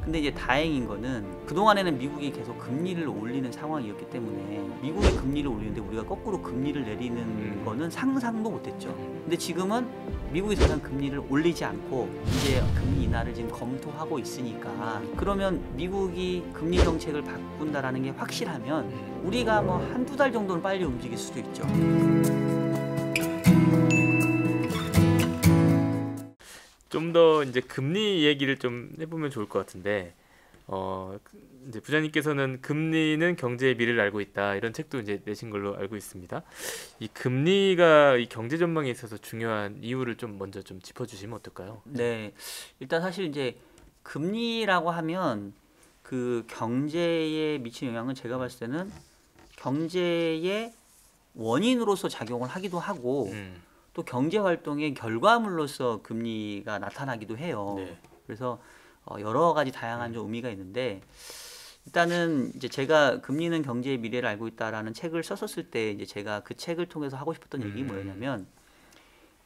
근데 이제 다행인 거는 그동안에는 미국이 계속 금리를 올리는 상황이었기 때문에 미국이 금리를 올리는데 우리가 거꾸로 금리를 내리는 거는 상상도 못했죠. 근데 지금은 미국이 더 이상 금리를 올리지 않고 이제 금리 인하를 지금 검토하고 있으니까 그러면 미국이 금리 정책을 바꾼다라는 게 확실하면 우리가 뭐 한두 달 정도는 빨리 움직일 수도 있죠. 좀 더 이제 금리 얘기를 좀 해보면 좋을 것 같은데, 이제 부장님께서는 금리는 경제의 미래를 알고 있다 이런 책도 이제 내신 걸로 알고 있습니다. 이 금리가 이 경제 전망에 있어서 중요한 이유를 좀 먼저 좀 짚어주시면 어떨까요? 네, 일단 사실 이제 금리라고 하면 그 경제에 미치는 영향은 제가 봤을 때는 경제의 원인으로서 작용을 하기도 하고 또 경제 활동의 결과물로서 금리가 나타나기도 해요. 네. 그래서 여러 가지 다양한 좀 의미가 있는데 일단은 이제 제가 금리는 경제의 미래를 알고 있다라는 책을 썼었을 때 이제 제가 그 책을 통해서 하고 싶었던 얘기 뭐였냐면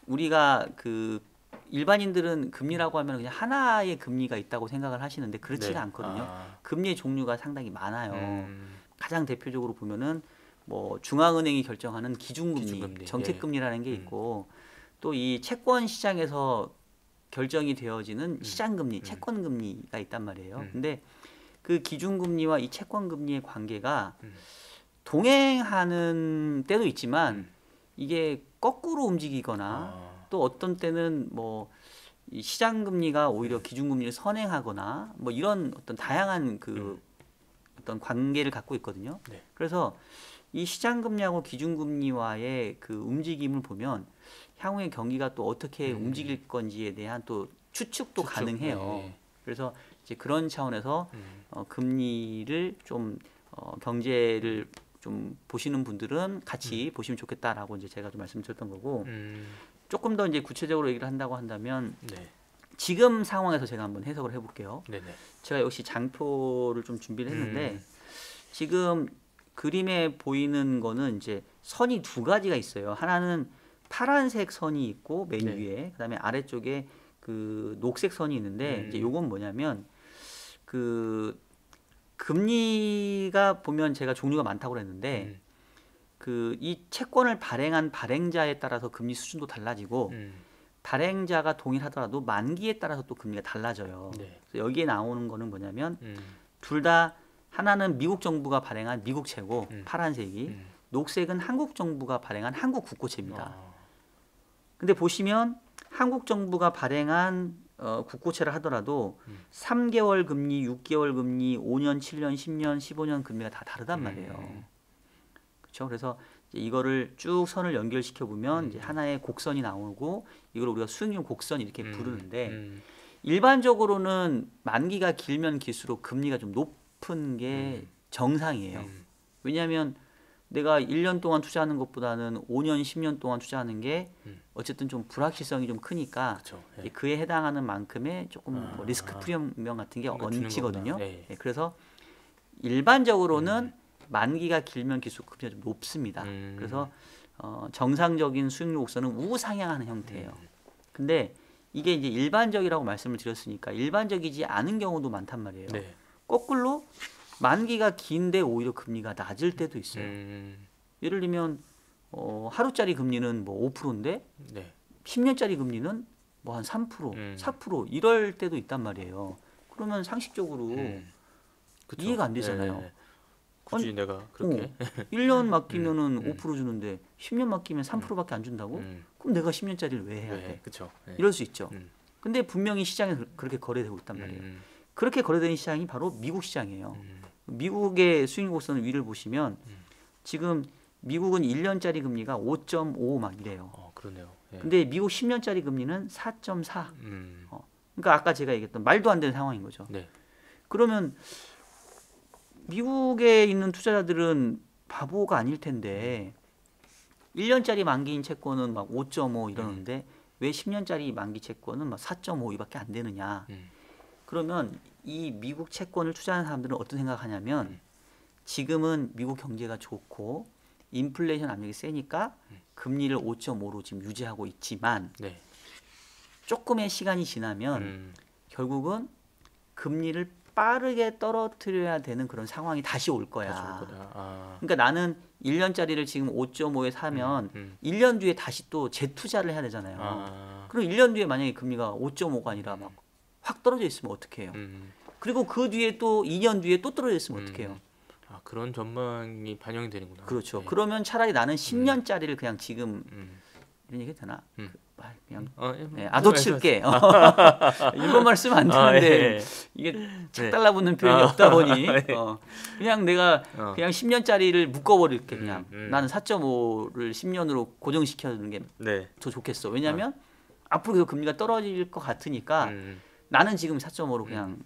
우리가 그 일반인들은 금리라고 하면 그냥 하나의 금리가 있다고 생각을 하시는데 그렇지가 네. 않거든요. 아. 금리의 종류가 상당히 많아요. 가장 대표적으로 보면은 뭐 중앙은행이 결정하는 기준금리, 기준금리, 정책금리라는 게 있고 또 이 채권 시장에서 결정이 되어지는 시장금리, 채권금리가 있단 말이에요. 근데 그 기준금리와 이 채권금리의 관계가 동행하는 때도 있지만 이게 거꾸로 움직이거나 또 어떤 때는 뭐 이 시장금리가 오히려 기준금리를 선행하거나 뭐 이런 어떤 다양한 그 어떤 관계를 갖고 있거든요. 네. 그래서 이 시장금리하고 기준금리와의 그 움직임을 보면 향후의 경기가 또 어떻게 움직일 건지에 대한 또 추측도 가능해요. 네. 그래서 이제 그런 차원에서 금리를 좀 경제를 좀 보시는 분들은 같이 보시면 좋겠다라고 이제 제가 좀 말씀드렸던 거고 조금 더 이제 구체적으로 얘기를 한다고 한다면 네. 지금 상황에서 제가 한번 해석을 해볼게요. 네네. 제가 역시 장표를 좀 준비를 했는데 지금 그림에 보이는 거는 이제 선이 두 가지가 있어요. 하나는 파란색 선이 있고 맨 네. 위에 그다음에 아래쪽에 그 녹색 선이 있는데 이제 요건 뭐냐면 그 금리가 보면 제가 종류가 많다고 그랬는데 그 이 채권을 발행한 발행자에 따라서 금리 수준도 달라지고 발행자가 동일하더라도 만기에 따라서 또 금리가 달라져요. 네. 그래서 여기에 나오는 거는 뭐냐면 둘 다 하나는 미국 정부가 발행한 미국채고 파란색이 녹색은 한국 정부가 발행한 한국 국고채입니다. 근데 보시면 한국 정부가 발행한 국고채를 하더라도 3개월 금리, 6개월 금리, 5년, 7년, 10년, 15년 금리가 다 다르단 말이에요. 그렇죠? 그래서 이제 이거를 쭉 선을 연결시켜 보면 이제 하나의 곡선이 나오고 이걸 우리가 수익률 곡선 이렇게 부르는데 일반적으로는 만기가 길면 길수록 금리가 좀 높은 게 정상이에요. 왜냐하면 내가 1년 동안 투자하는 것보다는 5년, 10년 동안 투자하는 게 어쨌든 좀 불확실성이 좀 크니까 그렇죠. 이제 그에 해당하는 만큼의 조금 뭐 리스크 프리미엄 같은 게 얹히거든요. 네. 그래서 일반적으로는 만기가 길면 길수록 금리가 좀 높습니다. 그래서 정상적인 수익률 곡선은 우상향하는 형태예요. 근데 이게 이제 일반적이라고 말씀을 드렸으니까 일반적이지 않은 경우도 많단 말이에요. 네. 거꾸로 만기가 긴데 오히려 금리가 낮을 때도 있어요. 예를 들면 하루짜리 금리는 뭐 5%인데 네. 10년짜리 금리는 뭐 한 3%, 4% 이럴 때도 있단 말이에요. 그러면 상식적으로 그쵸. 이해가 안 되잖아요. 네. 굳이 아니, 내가 그렇게 1년 맡기면은 5% 주는데 10년 맡기면 3%밖에 안 준다고? 그럼 내가 10년짜리를 왜 해야 돼? 그렇죠. 네. 이럴 수 있죠. 근데 분명히 시장에 그렇게 거래되고 있단 말이에요. 그렇게 거래되는 시장이 바로 미국 시장이에요. 미국의 수익률 곡선을 위를 보시면 지금 미국은 1년짜리 금리가 5.5 막 이래요. 그러네요. 예. 근데 미국 10년짜리 금리는 4.4. 그러니까 아까 제가 얘기했던 말도 안 되는 상황인 거죠. 네. 그러면 미국에 있는 투자자들은 바보가 아닐 텐데 1년짜리 만기인 채권은 막 5.5 이러는데 왜 10년짜리 만기 채권은 막 4.5 이밖에 안 되느냐. 그러면 이 미국 채권을 투자하는 사람들은 어떤 생각하냐면 지금은 미국 경제가 좋고 인플레이션 압력이 세니까 금리를 5.5로 지금 유지하고 있지만 조금의 시간이 지나면 결국은 금리를 빠르게 떨어뜨려야 되는 그런 상황이 다시 올 거야. 다시 올 거다. 아. 그러니까 나는 1년짜리를 지금 5.5에 사면 1년 뒤에 다시 또 재투자를 해야 되잖아요. 그럼 1년 뒤에 만약에 금리가 5.5가 아니라 막 확 떨어져 있으면 어떡해요? 그리고 그 뒤에 또 2년 뒤에 또 떨어져 있으면 어떡해요? 아, 그런 전망이 반영이 되는구나. 그렇죠. 네. 그러면 차라리 나는 10년짜리를 그냥 지금 이런 얘기 되나? 그냥 네, 아도칠게. 일본말 쓰면 안 되는데 이게 착 달라붙는 표현이 없다 보니 그냥 내가 그냥 10년짜리를 묶어버릴게. 그냥 나는 4.5를 10년으로 고정시켜주는 게 더 좋겠어. 왜냐하면 앞으로 계속 금리가 떨어질 것 같으니까 나는 지금 4.5로 그냥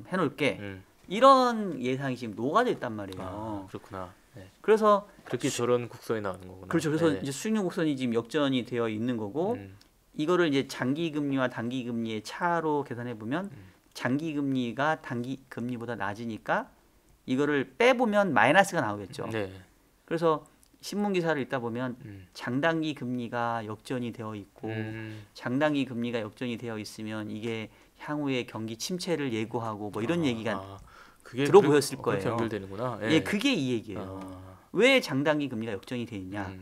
해놓을게. 이런 예상이 지금 녹아져 있단 말이에요. 아, 그렇구나. 네. 그래서 그렇게 저런 곡선이 나오는 거구나. 그렇죠. 그래서 네. 이제 수익률 곡선이 지금 역전이 되어 있는 거고 이거를 이제 장기 금리와 단기 금리의 차로 계산해 보면 장기 금리가 단기 금리보다 낮으니까 이거를 빼보면 마이너스가 나오겠죠. 네. 그래서 신문 기사를 읽다 보면 장단기 금리가 역전이 되어 있고 장단기 금리가 역전이 되어 있으면 이게 향후에 경기 침체를 예고하고 뭐 이런 얘기가 그게 들어 보였을 거예요. 그렇게 연결되는구나. 예, 그게 이 얘기예요. 왜 장단기 금리가 역전이 돼 있냐?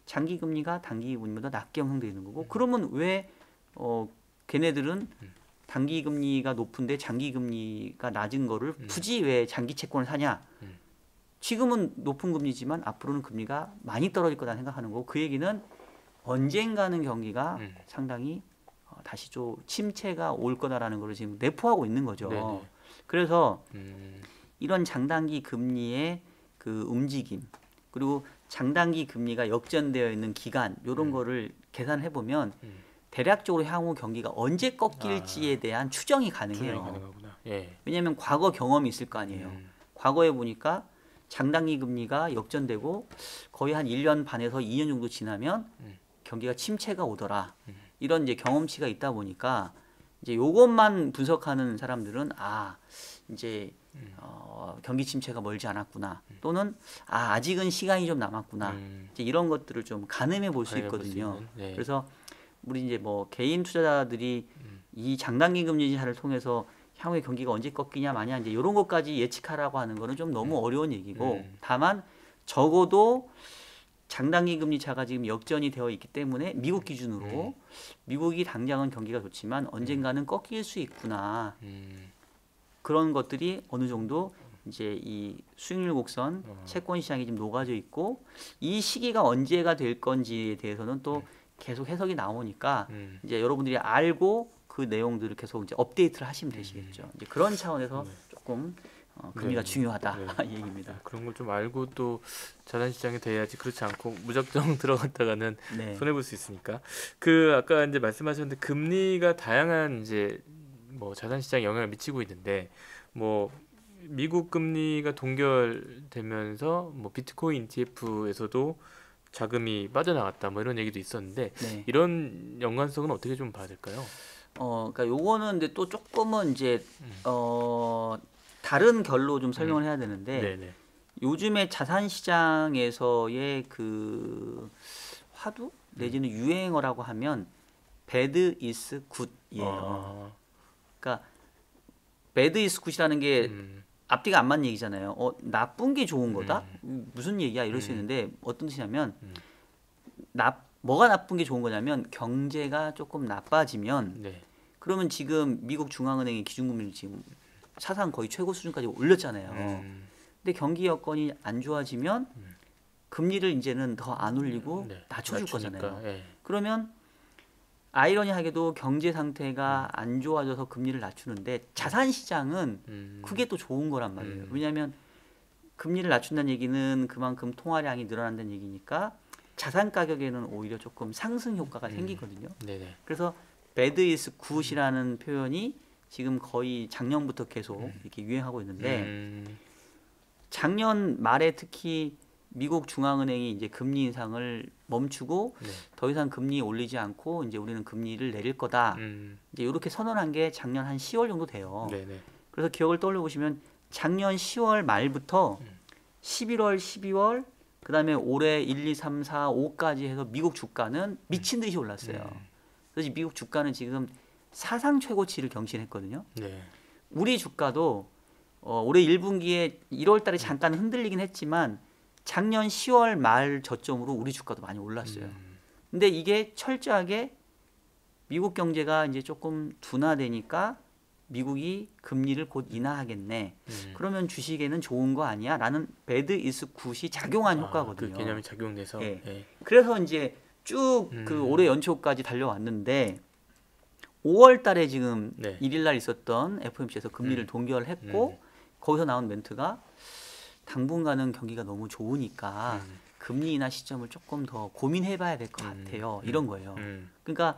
장기 금리가 단기 금리보다 낮게 형성되는 거고 그러면 왜 걔네들은 단기 금리가 높은데 장기 금리가 낮은 거를 굳이 왜 장기 채권을 사냐? 지금은 높은 금리지만 앞으로는 금리가 많이 떨어질 거다 생각하는 거고 그 얘기는 언젠가는 경기가 상당히 다시 좀 침체가 올 거다라는 걸 지금 내포하고 있는 거죠. 네네. 그래서 이런 장단기 금리의 그 움직임 그리고 장단기 금리가 역전되어 있는 기간 이런 거를 계산해 보면 대략적으로 향후 경기가 언제 꺾일지에 대한 추정이 가능해요. 가능하구나. 예. 왜냐하면 과거 경험이 있을 거 아니에요. 과거에 보니까 장단기 금리가 역전되고 거의 한 1년 반에서 2년 정도 지나면 경기가 침체가 오더라. 이런 이제 경험치가 있다 보니까 이제 요것만 분석하는 사람들은 이제 경기 침체가 멀지 않았구나. 또는 아직은 시간이 좀 남았구나. 이제 이런 것들을 좀 가늠해 볼 수 있거든요. 네. 그래서 우리 이제 뭐 개인 투자자들이 이 장단기 금리 차를 통해서 향후에 경기가 언제 꺾이냐 마냐 이제 이런 것까지 예측하라고 하는 거는 좀 너무 어려운 얘기고 다만 적어도 장단기 금리 차가 지금 역전이 되어 있기 때문에 미국 기준으로 미국이 당장은 경기가 좋지만 언젠가는 꺾일 수 있구나. 그런 것들이 어느 정도 이제 이 수익률 곡선 채권 시장이 지금 녹아져 있고 이 시기가 언제가 될 건지에 대해서는 또 계속 해석이 나오니까 이제 여러분들이 알고 그 내용들을 계속 이제 업데이트를 하시면 되시겠죠. 이제 그런 차원에서 조금 금리가 중요하다 얘기입니다. 그런 걸 좀 알고 또 자산 시장에 대해야지 그렇지 않고 무작정 들어갔다가는 손해 볼 수 있으니까. 그 아까 이제 말씀하셨는데 금리가 다양한 이제 뭐 자산 시장에 영향을 미치고 있는데 뭐 미국 금리가 동결되면서 뭐 비트코인 ETF에서도 자금이 빠져나갔다 뭐 이런 얘기도 있었는데 이런 연관성은 어떻게 좀 봐야 될까요? 그러니까 요거는 근데 또 조금은 이제 다른 결로 좀 설명을 해야 되는데 요즘에 자산 시장에서의 그 화두 내지는 유행어라고 하면 bad is good이에요. 그러니까 bad is good이라는 게 앞뒤가 안 맞는 얘기잖아요. 나쁜 게 좋은 거다? 무슨 얘기야? 이럴 수 있는데 어떤 뜻이냐면 뭐가 나쁜 게 좋은 거냐면 경제가 조금 나빠지면 그러면 지금 미국 중앙은행이 기준금리를 지금 사상 거의 최고 수준까지 올렸잖아요. 근데 경기 여건이 안 좋아지면 금리를 이제는 더 안 올리고 낮춰줄 거잖아요. 그러면 아이러니하게도 경제 상태가 안 좋아져서 금리를 낮추는데 자산 시장은 그게 또 좋은 거란 말이에요. 왜냐하면 금리를 낮춘다는 얘기는 그만큼 통화량이 늘어난다는 얘기니까 자산 가격에는 오히려 조금 상승 효과가 생기거든요. 그래서 bad is good이라는 표현이 지금 거의 작년부터 계속 이렇게 유행하고 있는데 작년 말에 특히 미국 중앙은행이 이제 금리 인상을 멈추고 더 이상 금리 올리지 않고 이제 우리는 금리를 내릴 거다. 이제 이렇게 선언한 게 작년 한 10월 정도 돼요. 그래서 기억을 떠올려 보시면 작년 10월 말부터 11월, 12월 그다음에 올해 1, 2, 3, 4, 5까지 해서 미국 주가는 미친 듯이 올랐어요. 그래서 미국 주가는 지금 사상 최고치를 경신했거든요. 우리 주가도 올해 1분기에 1월 달에 잠깐 흔들리긴 했지만 작년 10월 말 저점으로 우리 주가도 많이 올랐어요. 근데 이게 철저하게 미국 경제가 이제 조금 둔화되니까 미국이 금리를 곧 인하하겠네. 그러면 주식에는 좋은 거 아니야? 라는 배드 이즈 굿이 작용한 효과거든요. 그 개념이 작용돼서. 예. 예. 그래서 이제 쭉 그 올해 연초까지 달려왔는데 5월 달에 지금 네. 1일 날 있었던 FOMC에서 금리를 동결했고 거기서 나온 멘트가 당분간은 경기가 너무 좋으니까 금리 인하 시점을 조금 더 고민해 봐야 될 것 같아요. 이런 거예요. 그러니까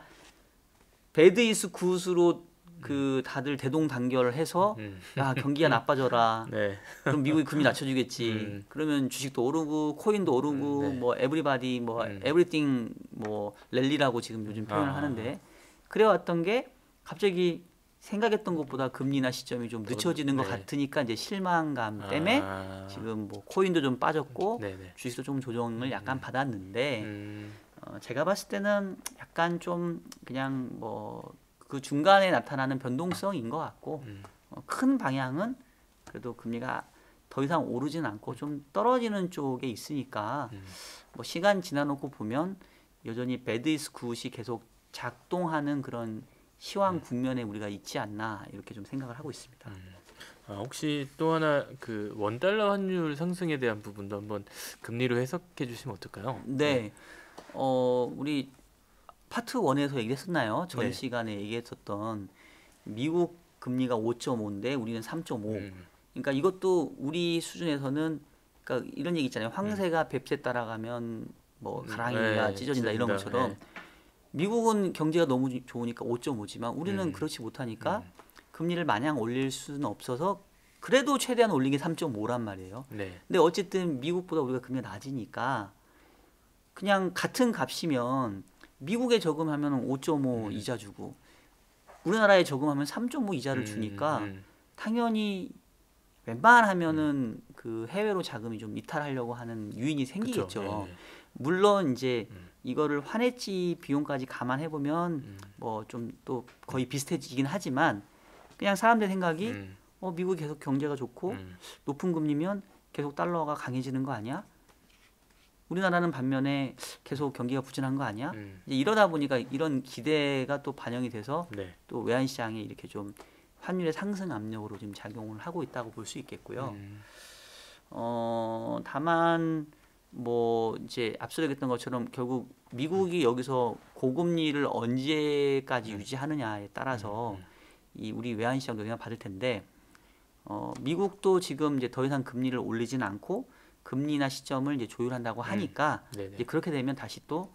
배드 이즈 굿으로 그 다들 대동단결을 해서 야 경기가 나빠져라. 네. 그럼 미국이 금리 낮춰주겠지. 그러면 주식도 오르고 코인도 오르고 네. 뭐 에브리바디 뭐 에브리띵 뭐 랠리라고 지금 요즘 표현을 하는데 그래왔던 게 갑자기 생각했던 것보다 금리 인하 시점이 좀 늦춰지는 것 네. 같으니까 이제 실망감 때문에 지금 뭐 코인도 좀 빠졌고 네네. 주식도 좀 조정을 약간 받았는데 제가 봤을 때는 약간 좀 그냥 뭐 그 중간에 나타나는 변동성인 것 같고 큰 방향은 그래도 금리가 더 이상 오르진 않고 좀 떨어지는 쪽에 있으니까 뭐 시간 지나놓고 보면 여전히 배드 이즈 굿이 계속 작동하는 그런 시황 국면에 우리가 있지 않나 이렇게 좀 생각을 하고 있습니다. 혹시 또 하나 그 원달러 환율 상승에 대한 부분도 한번 금리로 해석해 주시면 어떨까요? 네, 우리 파트 1에서 얘기했었나요? 전 네. 시간에 얘기했었던 미국 금리가 5.5인데 우리는 3.5. 그러니까 이것도 우리 수준에서는 그러니까 이런 얘기 있잖아요. 황새가 뱁새 따라가면 뭐 가랑이가 네, 찢어진다 이런 찢어진다. 것처럼 네. 미국은 경제가 너무 좋으니까 5.5지만 우리는 그렇지 못하니까 금리를 마냥 올릴 수는 없어서 그래도 최대한 올린 게 3.5란 말이에요. 네. 근데 어쨌든 미국보다 우리가 금리가 낮으니까 그냥 같은 값이면 미국에 저금하면 5.5 이자 주고 우리나라에 저금하면 3.5 이자를 주니까 당연히 웬만하면은 그 해외로 자금이 좀 이탈하려고 하는 유인이 생기겠죠. 그쵸. 예. 물론 이제 이거를 환해지 비용까지 감안해 보면 뭐 좀 또 거의 비슷해지긴 하지만 그냥 사람들 생각이 미국이 계속 경제가 좋고 높은 금리면 계속 달러가 강해지는 거 아니야? 우리나라는 반면에 계속 경기가 부진한 거 아니야? 이제 이러다 보니까 이런 기대가 또 반영이 돼서 네. 또 외환 시장에 이렇게 좀 환율의 상승 압력으로 지금 작용을 하고 있다고 볼 수 있겠고요. 다만 뭐 이제 앞서 얘기했던 것처럼 결국 미국이 여기서 고금리를 언제까지 유지하느냐에 따라서 이 우리 외환 시장도 영향을 받을 텐데 미국도 지금 이제 더 이상 금리를 올리진 않고 금리 인하 시점을 이제 조율한다고 하니까 이제 그렇게 되면 다시 또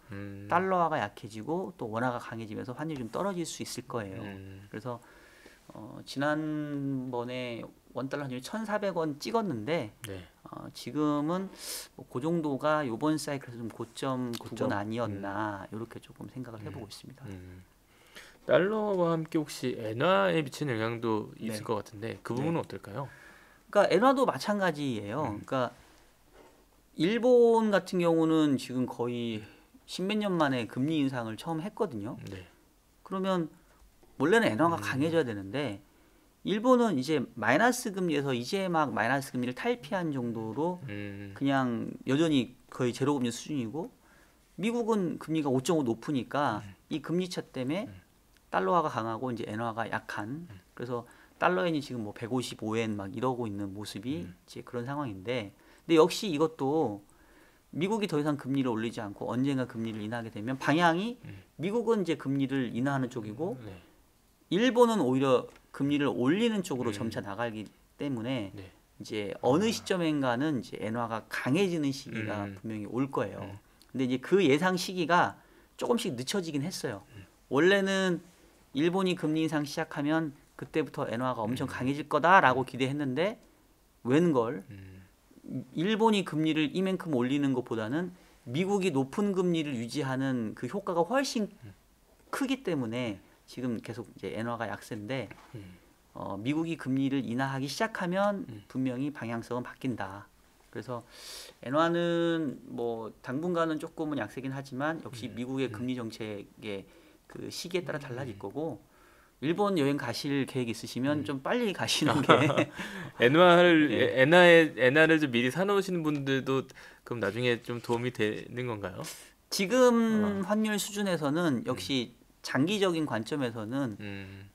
달러화가 약해지고 또 원화가 강해지면서 환율이 좀 떨어질 수 있을 거예요. 그래서 지난번에 원달러 환율이 1,400원 찍었는데 네. 지금은 뭐그 정도가 이번 사이클에서 좀 고점 아니었나 이렇게 조금 생각을 해보고 있습니다. 달러와 함께 혹시 엔화에 미치는 영향도 있을 네. 것 같은데 그 부분은 어떨까요? 그러니까 엔화도 마찬가지예요. 그러니까 일본 같은 경우는 지금 거의 십몇 년 만에 금리 인상을 처음 했거든요. 네. 그러면 원래는 엔화가 강해져야 되는데 일본은 이제 마이너스 금리에서 이제 막 마이너스 금리를 탈피한 정도로 그냥 여전히 거의 제로 금리 수준이고 미국은 금리가 5.5 높으니까 이 금리차 때문에 달러화가 강하고 이제 엔화가 약한 그래서 달러엔이 지금 뭐 155엔 막 이러고 있는 모습이 이제 그런 상황인데 근데 역시 이것도 미국이 더 이상 금리를 올리지 않고 언젠가 금리를 인하하게 되면 방향이 미국은 이제 금리를 인하하는 쪽이고 네. 일본은 오히려 금리를 올리는 쪽으로 점차 나가기 때문에 네. 이제 어느 시점인가는 이제 엔화가 강해지는 시기가 분명히 올 거예요. 근데 이제 그 예상 시기가 조금씩 늦춰지긴 했어요. 원래는 일본이 금리 인상 시작하면 그때부터 엔화가 엄청 강해질 거다라고 기대했는데 웬걸 일본이 금리를 이만큼 올리는 것보다는 미국이 높은 금리를 유지하는 그 효과가 훨씬 크기 때문에 지금 계속 이제 엔화가 약세인데 미국이 금리를 인하하기 시작하면 분명히 방향성은 바뀐다. 그래서 엔화는 뭐 당분간은 조금은 약세긴 하지만 역시 미국의 금리 정책의 그 시기에 따라 달라질 거고 일본 여행 가실 계획 있으시면 좀 빨리 가시는 게 엔화를 좀 미리 사놓으시는 분들도 그럼 나중에 좀 도움이 되는 건가요? 지금 환율 수준에서는 역시 장기적인 관점에서는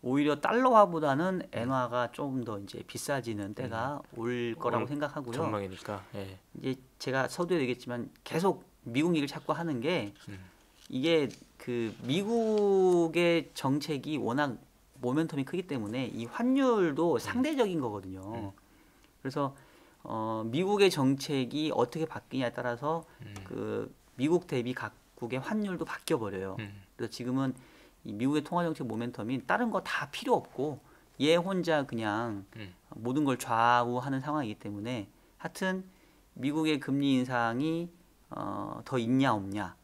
오히려 달러화보다는 엔화가 좀 더 이제 비싸지는 때가 올 거라고 생각하고요. 전망이니까. 예. 이제 제가 서두에 얘기했지만 계속 미국 얘기를 자꾸 하는 게 이게 그 미국의 정책이 워낙 모멘텀이 크기 때문에 이 환율도 상대적인 거거든요. 그래서 미국의 정책이 어떻게 바뀌냐에 따라서 그 미국 대비 각국의 환율도 바뀌어 버려요. 그래서 지금은 이 미국의 통화 정책 모멘텀이 다른 거 다 필요 없고 얘 혼자 그냥 모든 걸 좌우하는 상황이기 때문에 하여튼 미국의 금리 인상이 더 있냐 없냐,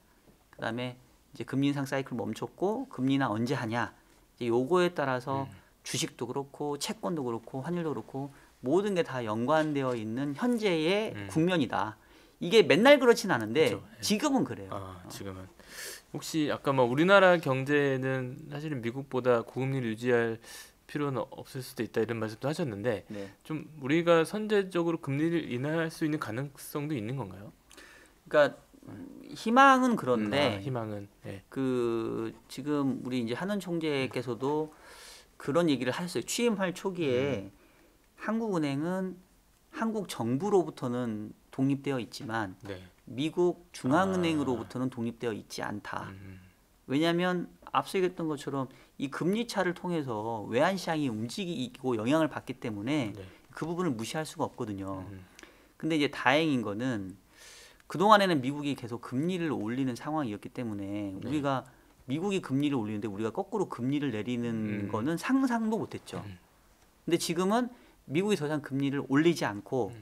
그다음에 이제 금리 인상 사이클 멈췄고 금리 인하 언제 하냐, 이제 요거에 따라서 주식도 그렇고 채권도 그렇고 환율도 그렇고 모든 게 다 연관되어 있는 현재의 국면이다. 이게 맨날 그렇진 않은데 그렇죠. 지금은 그래요. 지금은 혹시 아까 뭐 우리나라 경제는 사실은 미국보다 고금리를 유지할 필요는 없을 수도 있다 이런 말씀도 하셨는데 네. 좀 우리가 선제적으로 금리를 인하할 수 있는 가능성도 있는 건가요? 그러니까 희망은 그런데 희망은 네. 그 지금 우리 이제 한은 총재께서도 그런 얘기를 하셨어요. 취임할 초기에 한국은행은 한국 정부로부터는 독립되어 있지만 네. 미국 중앙은행으로부터는 독립되어 있지 않다. 왜냐하면 앞서 얘기했던 것처럼 이 금리 차를 통해서 외환 시장이 움직이고 영향을 받기 때문에 네. 그 부분을 무시할 수가 없거든요. 근데 이제 다행인 거는 그동안에는 미국이 계속 금리를 올리는 상황이었기 때문에 네. 우리가 미국이 금리를 올리는데 우리가 거꾸로 금리를 내리는 거는 상상도 못했죠. 근데 지금은 미국이 더 이상 금리를 올리지 않고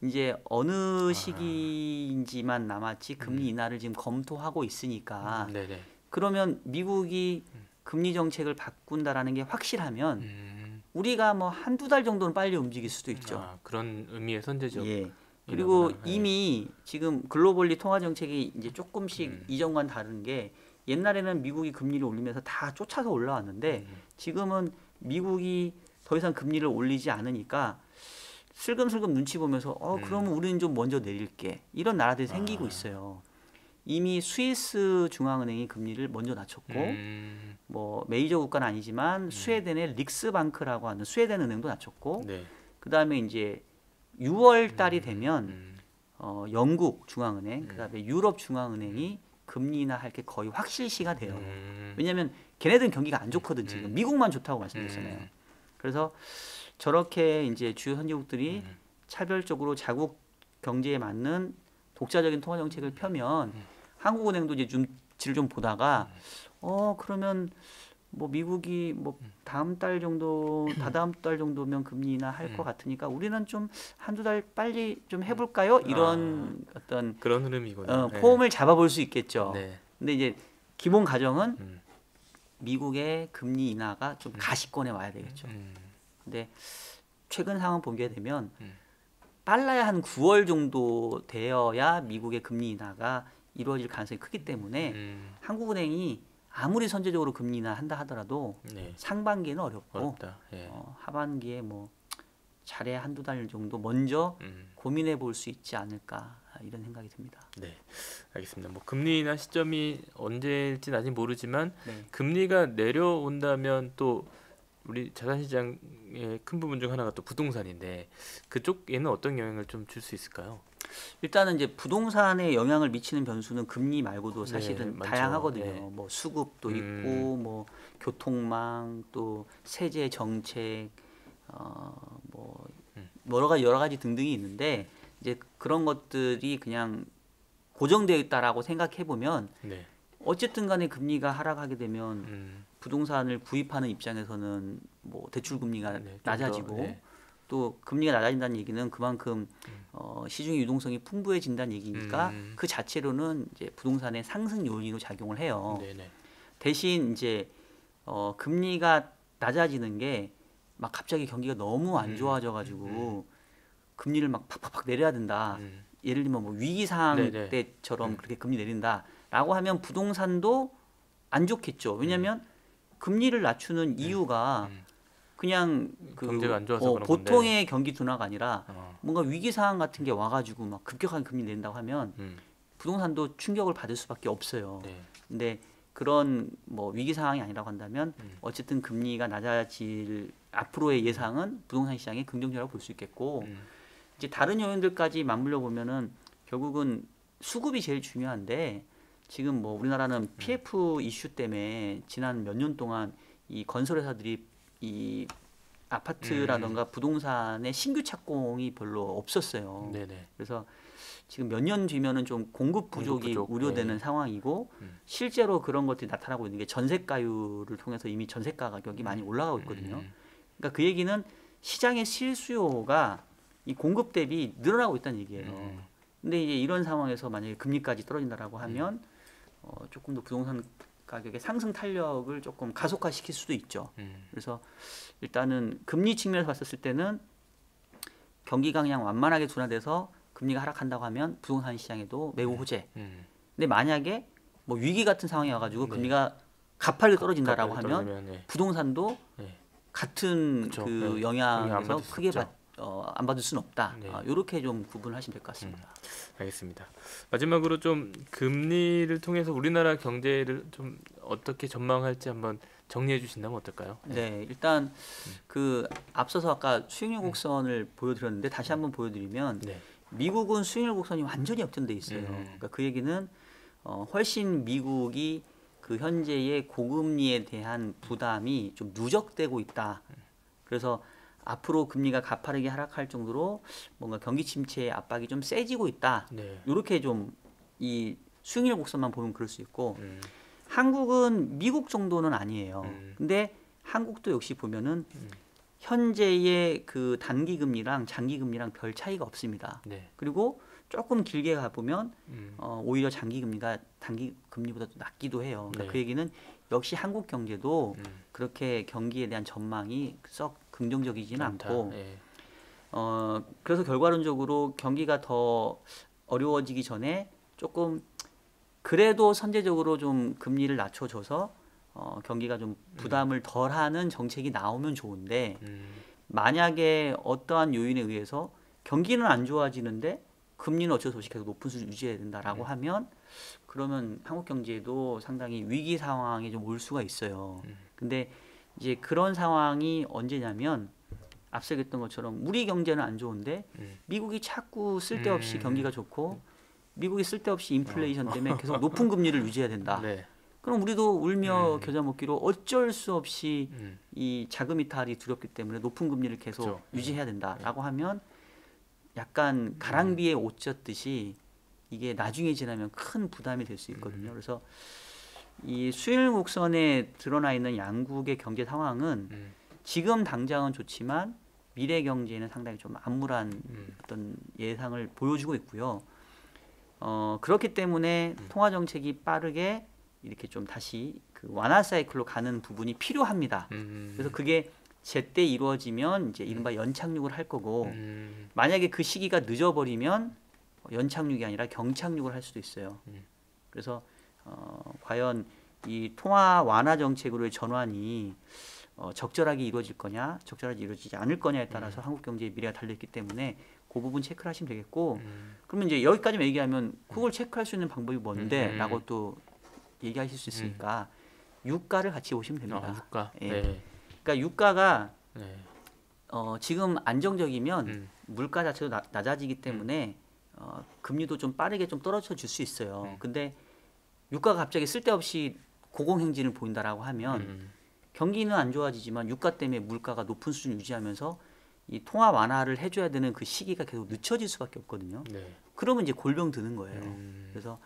이제 어느 시기인지만 남았지 금리 인하를 지금 검토하고 있으니까 네네. 그러면 미국이 금리 정책을 바꾼다라는 게 확실하면 우리가 뭐 한두 달 정도는 빨리 움직일 수도 있죠. 그런 의미의 선제적. 예. 그리고 이거구나. 이미 지금 글로벌리 통화 정책이 이제 조금씩 이전과는 다른 게 옛날에는 미국이 금리를 올리면서 다 쫓아서 올라왔는데 지금은 미국이 더 이상 금리를 올리지 않으니까 슬금슬금 눈치 보면서 그러면 우리는 좀 먼저 내릴게, 이런 나라들이 생기고 있어요. 이미 스위스 중앙은행이 금리를 먼저 낮췄고 뭐 메이저 국가는 아니지만 스웨덴의 릭스방크라고 하는 스웨덴 은행도 낮췄고 네. 그다음에 이제 6월 달이 되면 영국 중앙은행, 그다음에 유럽 중앙은행이 금리 인하할 게 거의 확실시가 돼요. 왜냐하면 걔네들은 경기가 안 좋거든. 지금 미국만 좋다고 말씀드렸잖아요. 그래서 저렇게 이제 주요 선진국들이 차별적으로 자국 경제에 맞는 독자적인 통화 정책을 펴면 한국은행도 이제 눈치를 좀 보다가 그러면 뭐 미국이 뭐 다음 달 정도, 다다음 달 정도면 금리 인하 할 것 같으니까 우리는 좀 한두 달 빨리 좀 해볼까요? 이런 어떤 그런 흐름이군요. 폼을 잡아볼 수 있겠죠. 네. 근데 이제 기본 가정은 미국의 금리 인하가 좀 가시권에 와야 되겠죠. 근데 최근 상황 보게 되면 빨라야 한 9월 정도 되어야 미국의 금리 인하가 이루어질 가능성이 크기 때문에 한국은행이 아무리 선제적으로 금리 인하 한다 하더라도 네. 상반기에는 어렵고 어렵다. 예. 하반기에 뭐 잘해 한두 달 정도 먼저 고민해 볼 수 있지 않을까, 이런 생각이 듭니다. 네, 알겠습니다. 뭐 금리 인하 시점이 언제일지는 아직 모르지만 네. 금리가 내려온다면 또 우리 자산시장의 큰 부분 중 하나가 또 부동산인데 그쪽에는 어떤 영향을 좀 줄 수 있을까요? 일단은 이제 부동산에 영향을 미치는 변수는 금리 말고도 사실은 네, 많죠. 다양하거든요. 네. 뭐 수급도 있고 뭐 교통망, 또 세제 정책, 뭐 여러 가지 등등이 있는데 이제 그런 것들이 그냥 고정되어 있다라고 생각해 보면 네. 어쨌든 간에 금리가 하락하게 되면 부동산을 구입하는 입장에서는 뭐 대출 금리가 네, 좀 낮아지고 더, 네. 또 금리가 낮아진다는 얘기는 그만큼 시중의 유동성이 풍부해진다는 얘기니까 그 자체로는 이제 부동산의 상승 요인으로 작용을 해요. 네네. 대신 이제 금리가 낮아지는 게 막 갑자기 경기가 너무 안 좋아져 가지고 금리를 막 팍팍팍 내려야 된다. 예를 들면 뭐 위기 상황 네네. 때처럼 그렇게 금리 내린다라고 하면 부동산도 안 좋겠죠. 왜냐하면 금리를 낮추는 이유가 그냥 경제가 안 좋아서 그런 보통의 건데. 경기 둔화가 아니라 뭔가 위기 상황 같은 게 와가지고 막 급격하게 금리 낸다고 하면 부동산도 충격을 받을 수밖에 없어요. 네. 근데 그런 뭐 위기 상황이 아니라고 한다면 어쨌든 금리가 낮아질 앞으로의 예상은 부동산 시장에 긍정적이라고 볼 수 있겠고 이제 다른 요인들까지 맞물려 보면은 결국은 수급이 제일 중요한데 지금 뭐 우리나라는 PF 이슈 때문에 지난 몇 년 동안 이 건설회사들이 이 아파트라던가 부동산의 신규 착공이 별로 없었어요. 네네. 그래서 지금 몇 년 뒤면은 좀 공급 부족이 우려되는 네. 상황이고 실제로 그런 것들이 나타나고 있는 게 전세가율을 통해서 이미 전세가 가격이 많이 올라가고 있거든요. 그러니까 그 얘기는 시장의 실수요가 이 공급 대비 늘어나고 있다는 얘기예요. 근데 이제 이런 상황에서 만약에 금리까지 떨어진다라고 하면 조금 더 부동산 가격의 상승 탄력을 조금 가속화시킬 수도 있죠. 그래서 일단은 금리 측면에서 봤었을 때는 경기가 그냥 완만하게 둔화돼서 금리가 하락한다고 하면 부동산 시장에도 매우 호재. 근데 만약에 뭐 위기 같은 상황이 와가지고 금리가 가파르게 떨어진다라고 하면 부동산도 같은 그쵸. 그 네. 영향에서 받을 수 크게 없죠. 안 받을 수는 없다. 네. 이렇게 좀 구분하시면 될 것 같습니다. 알겠습니다. 마지막으로 좀 금리를 통해서 우리나라 경제를 좀 어떻게 전망할지 한번 정리해 주신다면 어떨까요? 네, 일단 그 앞서서 아까 수익률 곡선을 보여드렸는데 다시 한번 보여드리면 네. 미국은 수익률 곡선이 완전히 역전돼 있어요. 그러니까 그 얘기는 훨씬 미국이 그 현재의 고금리에 대한 부담이 좀 누적되고 있다. 그래서 앞으로 금리가 가파르게 하락할 정도로 뭔가 경기 침체의 압박이 좀 세지고 있다. 네. 이렇게 좀 이 수익률 곡선만 보면 그럴 수 있고 한국은 미국 정도는 아니에요. 근데 한국도 역시 보면은 현재의 그 단기 금리랑 장기 금리랑 별 차이가 없습니다. 네. 그리고 조금 길게 가 보면 오히려 장기 금리가 단기 금리보다 낮기도 해요. 그러니까 네. 그 얘기는 역시 한국 경제도 그렇게 경기에 대한 전망이 썩 긍정적이지는 않고 네. 그래서 결과론적으로 경기가 더 어려워지기 전에 조금 그래도 선제적으로 좀 금리를 낮춰줘서 경기가 좀 부담을 덜하는 정책이 나오면 좋은데 만약에 어떠한 요인에 의해서 경기는 안 좋아지는데 금리는 어쩔 수 없이 계속 높은 수준 유지해야 된다라고 하면 그러면 한국 경제도 상당히 위기 상황에 좀 올 수가 있어요. 근데 이제 그런 상황이 언제냐면 앞서 얘기했던 것처럼 우리 경제는 안 좋은데 미국이 자꾸 쓸데없이 경기가 좋고 미국이 쓸데없이 인플레이션 때문에 계속 높은 금리를 유지해야 된다. 네. 그럼 우리도 울며 겨자 먹기로 어쩔 수 없이 이 자금 이탈이 두렵기 때문에 높은 금리를 계속 그렇죠. 유지해야 된다라고 하면 약간 가랑비에 옷 젖듯이 이게 나중에 지나면 큰 부담이 될 수 있거든요. 그래서 이 수익률 곡선에 드러나 있는 양국의 경제 상황은 지금 당장은 좋지만 미래 경제에는 상당히 좀 암울한 어떤 예상을 보여주고 있고요. 그렇기 때문에 통화 정책이 빠르게 이렇게 좀 다시 그 완화 사이클로 가는 부분이 필요합니다. 그래서 그게 제때 이루어지면 이제 이른바 연착륙을 할 거고 만약에 그 시기가 늦어버리면 연착륙이 아니라 경착륙을 할 수도 있어요. 그래서 과연 이 통화 완화 정책으로의 전환이 적절하게 이루어질 거냐, 적절하게 이루어지지 않을 거냐에 따라서 한국 경제의 미래가 달려있기 때문에 그 부분 체크를 하시면 되겠고 그러면 이제 여기까지만 얘기하면 그걸 체크할 수 있는 방법이 뭔데? 라고 또 얘기하실 수 있으니까 유가를 같이 보시면 됩니다. 유가. 예. 네. 그러니까 유가가 네. 지금 안정적이면 물가 자체도 낮아지기 때문에 금리도 좀 빠르게 좀 떨어져 줄 수 있어요. 근데 유가가 갑자기 쓸데없이 고공행진을 보인다라고 하면 경기는 안 좋아지지만 유가 때문에 물가가 높은 수준을 유지하면서 이 통화 완화를 해줘야 되는 그 시기가 계속 늦춰질 수밖에 없거든요. 네. 그러면 이제 골병 드는 거예요. 그래서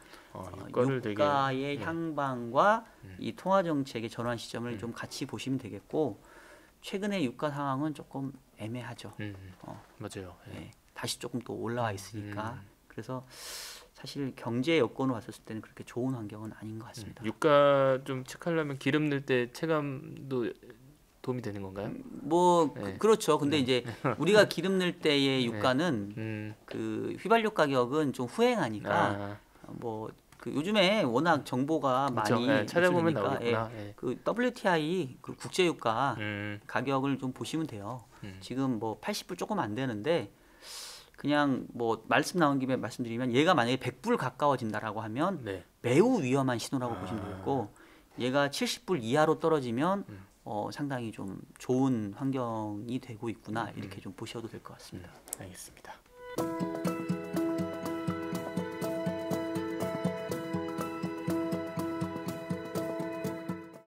유가의 향방과 이 통화 정책의 전환 시점을 좀 같이 보시면 되겠고 최근에 유가 상황은 조금 애매하죠. 맞아요. 네. 다시 조금 또 올라와 있으니까 그래서 사실 경제 여건으로 봤을 때는 그렇게 좋은 환경은 아닌 것 같습니다. 유가 좀 체크하려면 기름 넣을 때 체감도 도움이 되는 건가요? 뭐 네. 그렇죠. 근데 이제 우리가 기름 넣을 때의 유가는 그 휘발유 가격은 좀 후행하니까 뭐 그 요즘에 워낙 정보가 그렇죠. 많이 예, 찾아보면 노출되니까, 나오겠구나. 예. 그 WTI 그 국제유가 음, 가격을 좀 보시면 돼요. 음. 지금 뭐 80불 조금 안 되는데 그냥 뭐 말씀 나온 김에 말씀드리면 얘가 만약에 100불 가까워진다라고 하면 네. 매우 위험한 신호라고 아. 보시면 되겠고 얘가 70불 이하로 떨어지면 상당히 좀 좋은 환경이 되고 있구나 이렇게 좀 보셔도 될 것 같습니다. 알겠습니다.